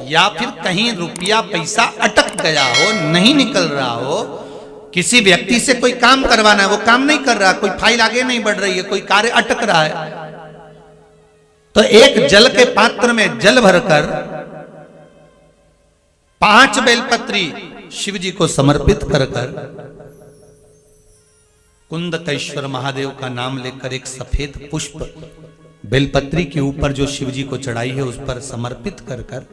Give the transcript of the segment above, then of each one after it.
या फिर कहीं रुपया पैसा अटक गया हो, नहीं निकल रहा हो, किसी व्यक्ति से कोई काम करवाना है, वो काम नहीं कर रहा, कोई फाइल आगे नहीं बढ़ रही है, कोई कार्य अटक रहा है, तो एक जल के पात्र में जल भरकर 5 बेलपत्री शिव जी को समर्पित कर कुंदकेश्वर महादेव का नाम लेकर एक सफेद पुष्प बेलपत्री के ऊपर जो शिव जी को चढ़ाई है उस पर समर्पित कर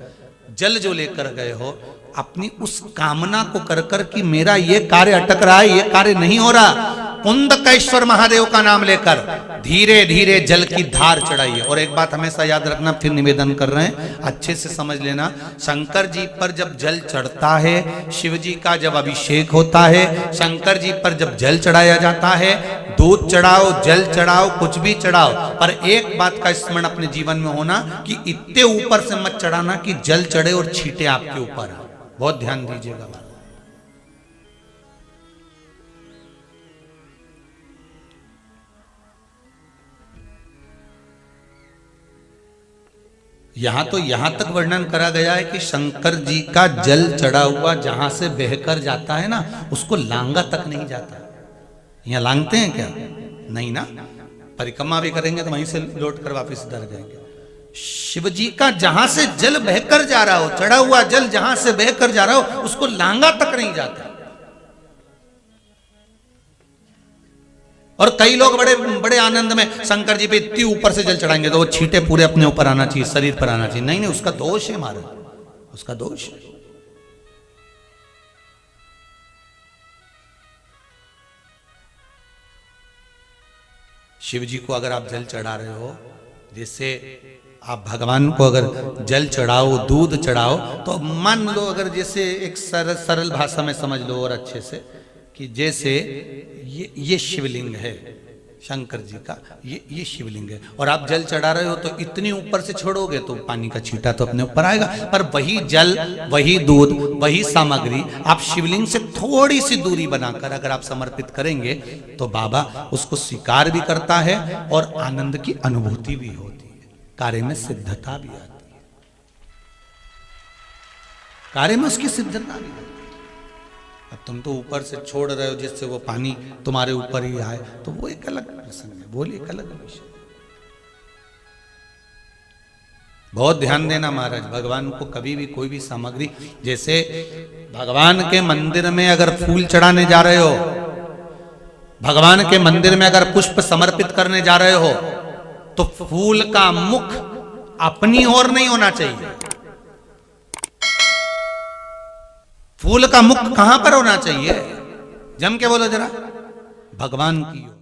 जल जो लेकर गए हो, अपनी उस कामना को कर कि मेरा ये कार्य अटक रहा है, ये कार्य नहीं हो रहा, कुंदकेश्वर महादेव का नाम लेकर धीरे धीरे जल की धार चढ़ाइए। और एक बात हमेशा याद रखना, फिर निवेदन कर रहे हैं, अच्छे से समझ लेना, शंकर जी पर जब जल चढ़ता है, शिव जी का जब अभिषेक होता है, शंकर जी पर जब जल चढ़ाया जाता है, दूध चढ़ाओ, जल चढ़ाओ, कुछ भी चढ़ाओ, पर एक बात का स्मरण अपने जीवन में होना कि इतने ऊपर से मत चढ़ाना कि जल चढ़े और छींटे आपके ऊपर। बहुत ध्यान दीजिएगा। यहां तो यहां तक वर्णन करा गया है कि शंकर जी का जल चढ़ा हुआ जहां से बहकर जाता है ना, उसको लांगा तक नहीं जाता। यहां लांगते हैं क्या? नहीं ना, परिक्रमा भी करेंगे तो वहीं से लौट कर वापिस डर जाएंगे। शिव जी का जहां से जल बहकर जा रहा हो, चढ़ा हुआ जल जहां से बहकर जा रहा हो, उसको लांगा तक नहीं जाता। और कई लोग बड़े बड़े आनंद में शंकर जी पे इतनी ऊपर से जल चढ़ाएंगे तो वो छींटे पूरे अपने ऊपर आना चाहिए, शरीर पर आना चाहिए। नहीं नहीं, उसका दोष है महाराज, उसका दोष है। शिव जी को अगर आप जल चढ़ा रहे हो, जैसे आप भगवान को अगर जल चढ़ाओ, दूध चढ़ाओ, तो मान लो अगर जैसे एक सरल भाषा में समझ लो और अच्छे से, कि जैसे ये शिवलिंग है शंकर जी का, ये शिवलिंग है, और आप जल चढ़ा रहे हो तो इतनी ऊपर से छोड़ोगे तो पानी का छींटा तो अपने ऊपर आएगा, पर वही जल, वही दूध, वही सामग्री आप शिवलिंग से थोड़ी सी दूरी बनाकर अगर आप समर्पित करेंगे तो बाबा उसको स्वीकार भी करता है और आनंद की अनुभूति भी होती है, कार्य में सिद्धता भी आती है, कार्य में उसकी सिद्धता भी होती है। अब तुम तो ऊपर से छोड़ रहे हो जिससे वो पानी तुम्हारे ऊपर ही आए, तो वो एक अलग प्रसंग है, बोलिए एक अलग विषय। बहुत ध्यान देना महाराज, भगवान को कभी भी कोई भी सामग्री, जैसे भगवान के मंदिर में अगर फूल चढ़ाने जा रहे हो, भगवान के मंदिर में अगर पुष्प समर्पित करने जा रहे हो, तो फूल का मुख अपनी ओर नहीं होना चाहिए। फूल का मुख कहां पर होना चाहिए? जम के बोलो जरा, भगवान की ओर।